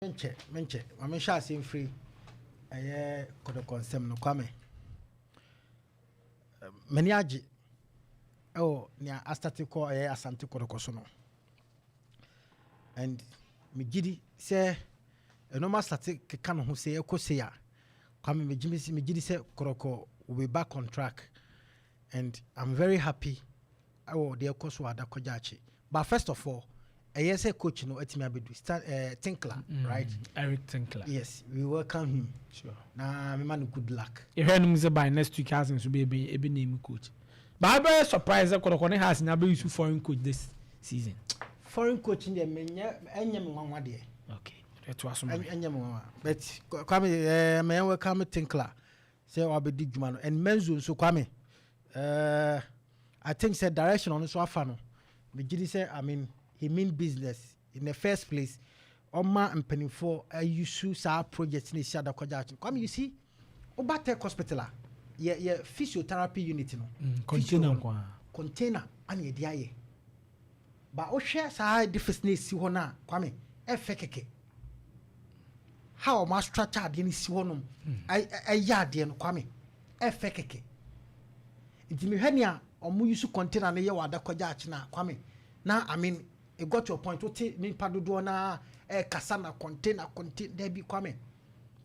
menche mame sha sim free Kotoko nsem no kwame mani agi nia Asante ko Asante Kotoko so no and me gidi say no ma start keka no ho say ekose ya kwame me gidi say Kotoko will be back on track and I'm very happy the ekoso ada kojachi. But first of all, yes, a coach no etimi abedu Tinkler, right? Eric Tinkler. Yes, we welcome him. Sure. Nah, me man, good luck. You heard him say by next week has to be a name coach. But I'm very surprised that Kotoko has never used foreign coach this season. Foreign coach in the menya there. Okay, that was some. But Kwame, me welcome Tinkler. Say Abedi Jumano and Menzo so Kwame. I think said direction on so afano. Me gidi say he mean business in the first place. Oma and penny for a use sa project in the Shada Kojachi. Come you see, Obatech Hospital, physiotherapy unit no. Container and ye diaye. But o share sa difference si hona kwame e fekeke. How ma structure de ni si honum I yard de no kwame e fekeke. Nti me hwania omu use container na ye wada Kojachi na kwame. Now it got to a point to take me padudo na kasana container there be kwame.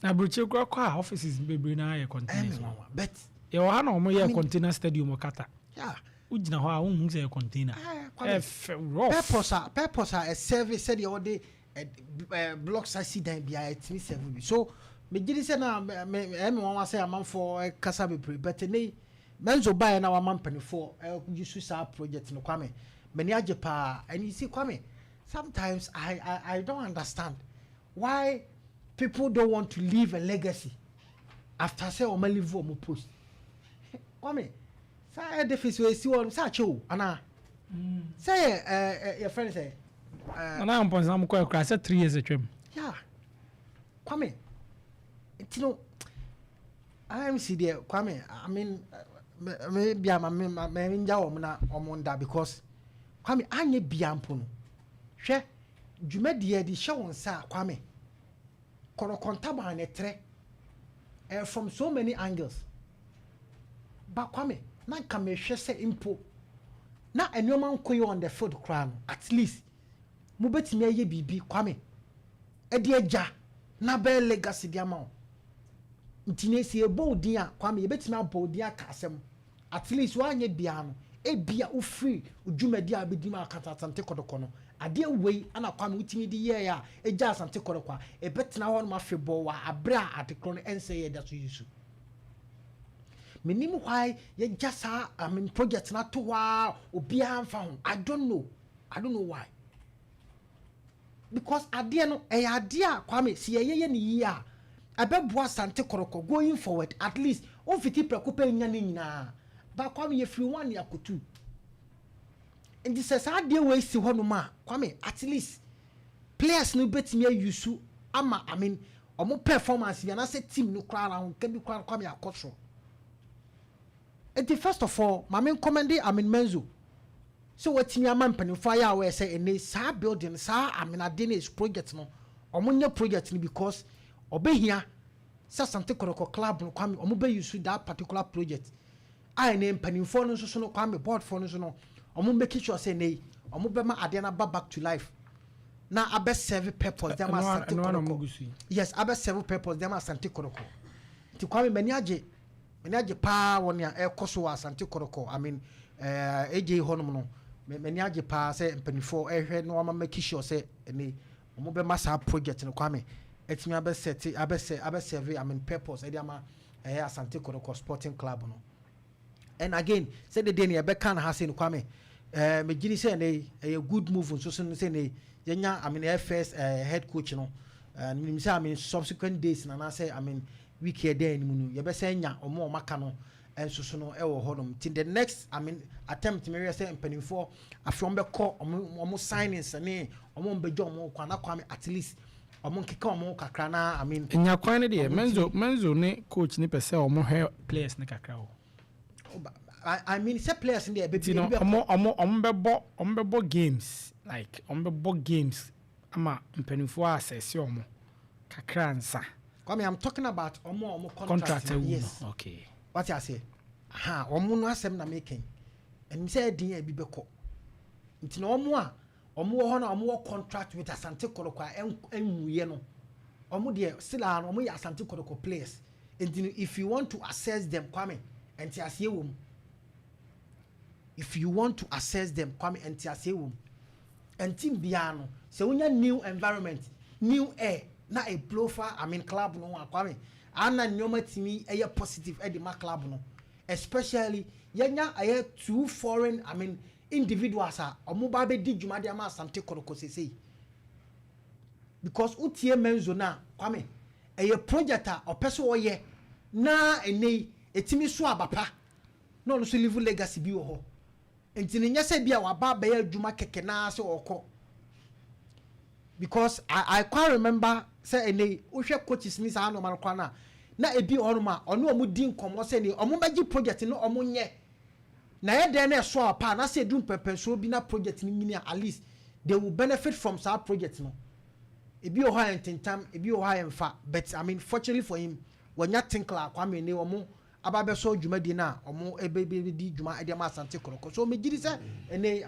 Na bruche kwa offices bebre na ye container. But e wa na omo ye container stadium okata. Yeah. Ujina ho a unhu say container. Purpose a service said the other blocks I see then be at 37. So me gidi say na me wan say am for kasa bebre but ne menzo buy na wa man penny for use sa project no kwame. Many and you see Kwame, sometimes I don't understand why people don't want to leave a legacy after say or leave for post. Kwame, say the face we see one such you ana say your friend say ana am pon sam ko e say 3 years atwam. Yeah. Kwame, you know I am see there Kwame, maybe I'm nja wo na omonda because Kwame anye biampo no hwe dwumadiye di hye won sa Kwame kono kontaba na tre from so many angles but Kwame na ka me hwe se impo na enoma nkoyi on the field crown at least mo betimi aye bibi Kwame e de agya na be legacy dia ma ntine si ebo din a Kwame e betimi abo din aka asem at least wanye bia no ebia o free udwumadi abedima akata Asante Kotoko no ade wei ana Kwame utimi di ye ya eja Asante Kotoko e betena ho no mafebo wa abra atekro no ense ye da so yusu menim why ye jasa project na to wa obia amfa ho I don't know why because ade no e ade a Kwame si ye ni yi a abebo Asante Kotoko going forward at least on fiti prekopa nya ni nyina ba Kwame ye free one ya kotu and this is how they way si hono ma Kwame at least players no betimi ayusu ama omo performance ya na say team no kra round can be Kwame akotro and the first of all mame commend Menzo so watimi ama mpanimfo ya we say ene sa building sa ade na project no omo nya project no because obehia sa Asante Kotoko club no Kwame omo be use that particular project I name panimfo no so no Kwame board for no so no omo make sure say nei omo be ma ade na back to life na abe serve purpose dem Asante Kotoko yes abe serve purpose dem Asante Kotoko ti Kwame mani age pa won ya ekoso Asante Kotoko eje honom no mani age pa say panimfo ehwe no ma make sure say nei omo be ma sa project no Kwame etimi abe serve purpose e dem Asante Kotoko Sporting Club no. And again, say the day near Bekan has in Kwame. Me gini say a good move so say ne yenya first head coach no. And say subsequent days na say week here there ni munu. Ye be say nya omo maka no and so no e wo hodom. Till the next attempt me say mpanimfo afrom be call omo signings ne omo mbejo omo kwana Kwame at least omo nkeka omo kakra na nya kwan ne de Menzo ne coach ni pese omo hair players ne kakra o. Say players in there, but you know, ombe games like ombe games. Ama mpenifo assess yomo. kakransa Kwame, I'm talking about omo contract. Yes. Okay. What I say? Ha, omo no asem na making. And say din e bi beko. Nti na omo a omo ho na omo contract with Asante Kotoko enwuye no. Omo de still an omo ya Asante Kotoko players. And if you want to assess them, Kwame, enti asiye wo. If you want to assess them, Kwame, enti asiye wo. Enti bia no, se wonya new environment, new air, na a blofa, club no Kwame. Ana nyoma timi eye positive e di ma club no. Especially yenya aye two foreign individuals are omo ba be di dwuma de ama Asante Kotoko sesei. Because utie menzo na Kwame eye project a opeso oye na enei etimi so abapa no so live legacy bi wo ho. Enti ne nyese bia wa ba be adwuma keke na se okọ. Because I quite remember say enei ohwe coaches ni sa no man kwa na ebi onuma ono omu di nkomo se ni omu magi project no omu nye na ye den na so apa na se dum Opemsuo bi na project ni nyini at least they will benefit from that project no ebi o ha ententam ebi o ha emfa but fortunately for him wanya tinkla Kwame ne omu ababe so dwuma di na omu ebe di dwuma e de ma Asante Kotoko so me giri se ene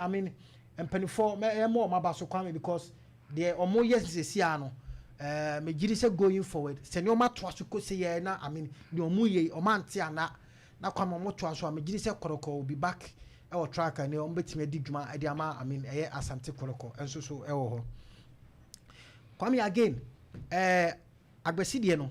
empanifo me mo maba so Kwame because the omu yes se no me giri se going forward se ne o ma to aso ko se ye na the omu ye o ma nte ana na Kwame mo to aso me giri se Kotoko will be back e wo track ne o betime di dwuma e de ama eye Asante Kotoko enso so e wo ho Kwame again agbesi de no